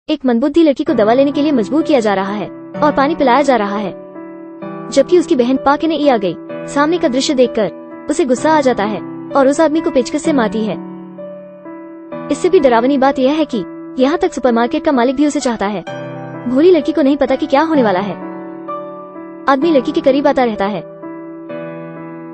एक मंदबुद्धि लड़की को दवा लेने के लिए मजबूर किया जा रहा है और पानी पिलाया जा रहा है, जबकि उसकी बहन पाके ने आ गई। सामने का दृश्य देखकर उसे गुस्सा आ जाता है और उस आदमी को पेचकस से मारती है। इससे भी डरावनी बात यह है कि यहाँ तक सुपरमार्केट का मालिक भी उसे चाहता है। भोली लड़की को नहीं पता कि क्या होने वाला है। आदमी लड़की के करीब आता रहता है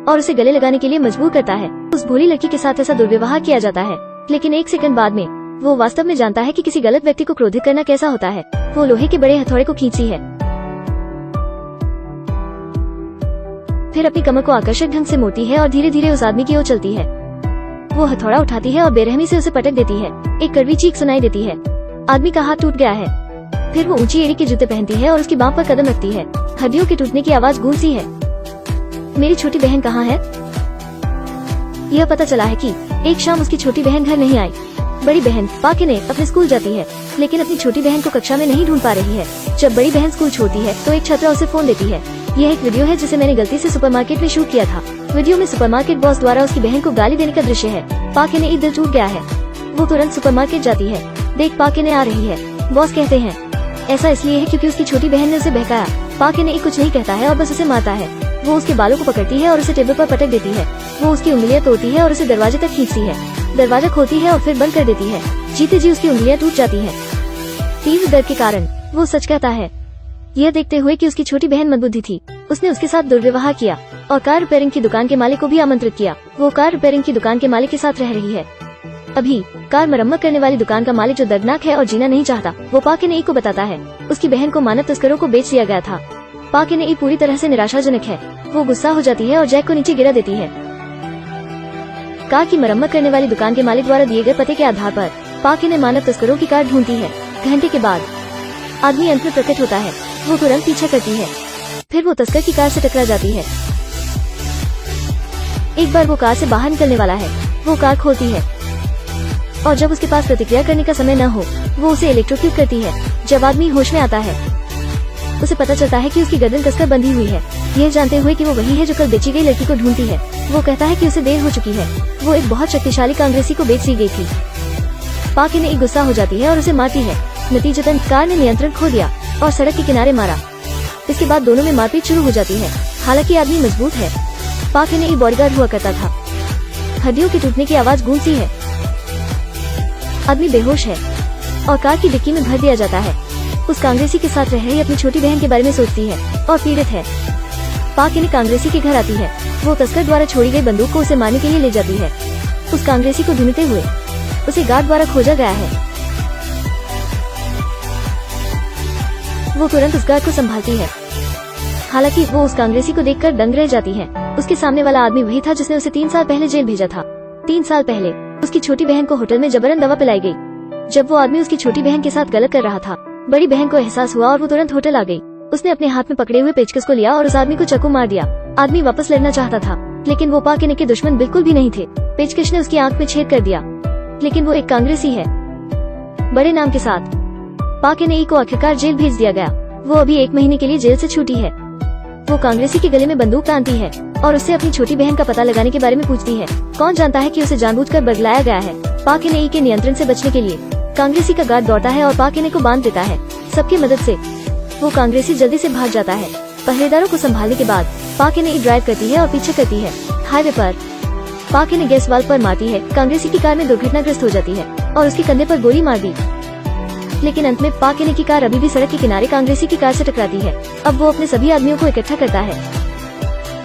और उसे गले लगाने के लिए मजबूर करता है। उस भोली लड़की के साथ ऐसा दुर्व्यवहार किया जाता है, लेकिन एक सेकंड बाद में वो वास्तव में जानता है कि किसी गलत व्यक्ति को क्रोधित करना कैसा होता है। वो लोहे के बड़े हथौड़े को खींचती है, फिर अपनी कमर को आकर्षक ढंग से मोड़ती है और धीरे धीरे उस आदमी की ओर चलती है। वो हथौड़ा उठाती है और बेरहमी से उसे पटक देती है। एक कड़वी चीख सुनाई देती है। आदमी का हाथ टूट गया है। फिर वो ऊंची एड़ी के जूते पहनती है और उसकी बांह पर कदम रखती है। हड्डियों के टूटने की आवाज गूंजती है। मेरी छोटी बहन कहाँ है? यह पता चला है कि एक शाम उसकी छोटी बहन घर नहीं आई। बड़ी बहन पाके ने अपने स्कूल जाती है, लेकिन अपनी छोटी बहन को कक्षा में नहीं ढूंढ पा रही है। जब बड़ी बहन स्कूल छोड़ती है तो एक छात्रा उसे फोन देती है। यह एक वीडियो है जिसे मैंने गलती से सुपरमार्केट में शूट किया था। वीडियो में सुपरमार्केट बॉस द्वारा उसकी बहन को गाली देने का दृश्य है। पाके ने दिल टूट गया है। वो तुरंत सुपरमार्केट जाती है। देख पाके ने आ रही है। बॉस कहते हैं ऐसा इसलिए है क्योंकि उसकी छोटी बहन ने उसे बहकाया। पाके ने कुछ नहीं कहता है और बस उसे मारता है। वो उसके बालों को पकड़ती है और उसे टेबल पर पटक देती है। वो उसकी उंगलियां तोड़ती है और उसे दरवाजे तक खींचती है। दरवाजा खोलती है और फिर बंद कर देती है। जीते जी उसकी उंगलियां टूट जाती हैं। तीव्र दर्द के कारण वो सच कहता है, यह देखते हुए कि उसकी छोटी बहन मंदबुद्धि थी। उसने उसके साथ दुर्व्यवहार किया और कार रिपेयरिंग की दुकान के मालिक को भी आमंत्रित किया। वो कार रिपेयरिंग की दुकान के मालिक के साथ रह रही है। अभी कार मरम्मत करने वाली दुकान का मालिक जो दर्दनाक है और जीना नहीं चाहता, वो पाके ने को बताता है उसकी बहन को मानव तस्करों को बेच दिया गया था। पाके ने पूरी तरह से निराशाजनक है। वो गुस्सा हो जाती है और जैक को नीचे गिरा देती है। कार की मरम्मत करने वाली दुकान के मालिक द्वारा दिए गए पते के आधार पर पाके ने मानव तस्करों की कार ढूंढती है। घंटे के बाद आदमी अंत में प्रकट होता है। वो तुरंत पीछा करती है, फिर वो तस्कर की कार से टकरा जाती है। एक बार वो कार से बाहर निकलने वाला है। वो कार खोलती है और जब उसके पास प्रतिक्रिया करने का समय न हो, वो उसे इलेक्ट्रोक्यूट करती है। जब आदमी होश में आता है, उसे पता चलता है कि उसकी गर्दन कसकर बंधी हुई है। यह जानते हुए कि वो वही है जो कल बेची गई लड़की को ढूंढती है, वो कहता है कि उसे देर हो चुकी है। वो एक बहुत शक्तिशाली कांग्रेसी को बेच दी गई थी। पाके ने गुस्सा हो जाती है और उसे मारती है। नतीजतन कार ने नियंत्रण खो दिया और सड़क के किनारे मारा। इसके बाद दोनों में मारपीट शुरू हो जाती है। हालांकि आदमी मजबूत है। पाके ने बॉडीगार्ड हुआ करता था। हड्डियों के टूटने की आवाज गूंजती है। आदमी बेहोश है और कार की डिक्की में भर दिया जाता है। उस कांग्रेसी के साथ रह रही अपनी छोटी बहन के बारे में सोचती है और पीड़ित है। पाके ने कांग्रेसी के घर आती है। वो तस्कर द्वारा छोड़ी गई बंदूक को उसे मारने के लिए ले जाती है। उस कांग्रेसी को ढूंढते हुए उसे गार्ड द्वारा खोजा गया है। वो तुरंत उस गार्ड को संभालती है। हालांकि वो उस कांग्रेसी को देखकर दंग रह जाती है। उसके सामने वाला आदमी वही था जिसने उसे 3 साल पहले जेल भेजा था। 3 साल पहले उसकी छोटी बहन को होटल में जबरन दवा पिलाई गई। जब वो आदमी उसकी छोटी बहन के साथ गलत कर रहा था, बड़ी बहन को एहसास हुआ और वो तुरंत होटल आ गई। उसने अपने हाथ में पकड़े हुए पेचकस को लिया और उस आदमी को चाकू मार दिया। आदमी वापस लड़ना चाहता था, लेकिन वो पाके के दुश्मन बिल्कुल भी नहीं थे। पेचकस ने उसकी आंख में छेद कर दिया, लेकिन वो एक कांग्रेसी है बड़े नाम के साथ। पाके ने को आखिरकार जेल भेज दिया गया। वो अभी 1 महीने के लिए जेल से छूटी है। वो कांग्रेसी के गले में बंदूक तानती है और उससे अपनी छोटी बहन का पता लगाने के बारे में पूछती है। कौन जानता है कि उसे जानबूझकर बदलाया गया है। पाके ने के नियंत्रण से बचने के लिए कांग्रेसी का गार्ड दौड़ता है और पाके ने को बांध देता है। सबकी मदद से वो कांग्रेसी जल्दी से भाग जाता है। पहरेदारों को संभालने के बाद पाके ने ड्राइव करती है और पीछे करती है। हाईवे पर पाके ने गैस वाल्व पर मारती है। कांग्रेसी की कार में दुर्घटनाग्रस्त हो जाती है और उसके कंधे पर गोली मार दी, लेकिन अंत में पाके ने की कार अभी भी सड़क के किनारे कांग्रेसी की कार से टकराती है। अब वो अपने सभी आदमियों को इकट्ठा करता है।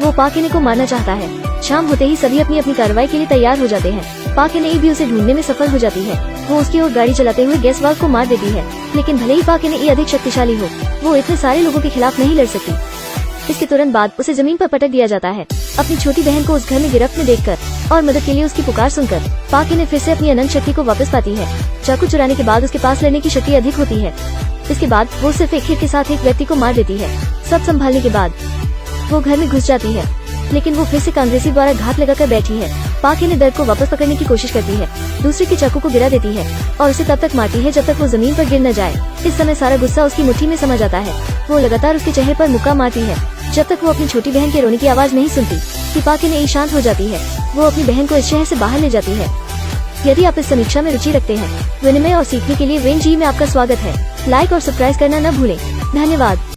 वो पाके ने को मारना चाहता है। शाम होते ही सभी अपनी अपनी कार्रवाई के लिए तैयार हो जाते हैं। पाके ने भी उसे ढूंढने में सफल हो जाती है। वो उसकी ओर गाड़ी चलाते हुए गैस वाल्व को मार देती है, लेकिन भले ही पाके ने अधिक शक्तिशाली हो, वो इतने सारे लोगों के खिलाफ नहीं लड़ सकती। इसके तुरंत बाद उसे जमीन पर पटक दिया जाता है। अपनी छोटी बहन को उस घर में गिरफ्त में देखकर और मदद के लिए उसकी पुकार सुनकर पाके ने फिर से अपनी अनंत शक्ति को वापस पाती है। चाकू चुराने के बाद उसके पास लड़ने की शक्ति अधिक होती है। इसके बाद वो सिर्फ एक हिट के साथ एक व्यक्ति को मार देती है। सब संभालने के बाद वो घर में घुस जाती है, लेकिन वो फिर से कांग्रेसी द्वारा घात लगाकर बैठी है। पाके ने दर्द को वापस पकड़ने की कोशिश करती है। दूसरे के चाकू को गिरा देती है और उसे तब तक मारती है जब तक वो जमीन पर गिर न जाए। इस समय सारा गुस्सा उसकी मुट्ठी में समा जाता है। वो लगातार उसके चेहरे पर मुक्का मारती है जब तक वो अपनी छोटी बहन के रोने की आवाज नहीं सुनती कि पाके ने शांत हो जाती है। वो अपनी बहन को इस शहर से बाहर ले जाती है। यदि आप इस समीक्षा में रुचि रखते हैं, विनिमय और सीखने के लिए वेन जी में आपका स्वागत है। लाइक और सब्सक्राइब करना न भूलें। धन्यवाद।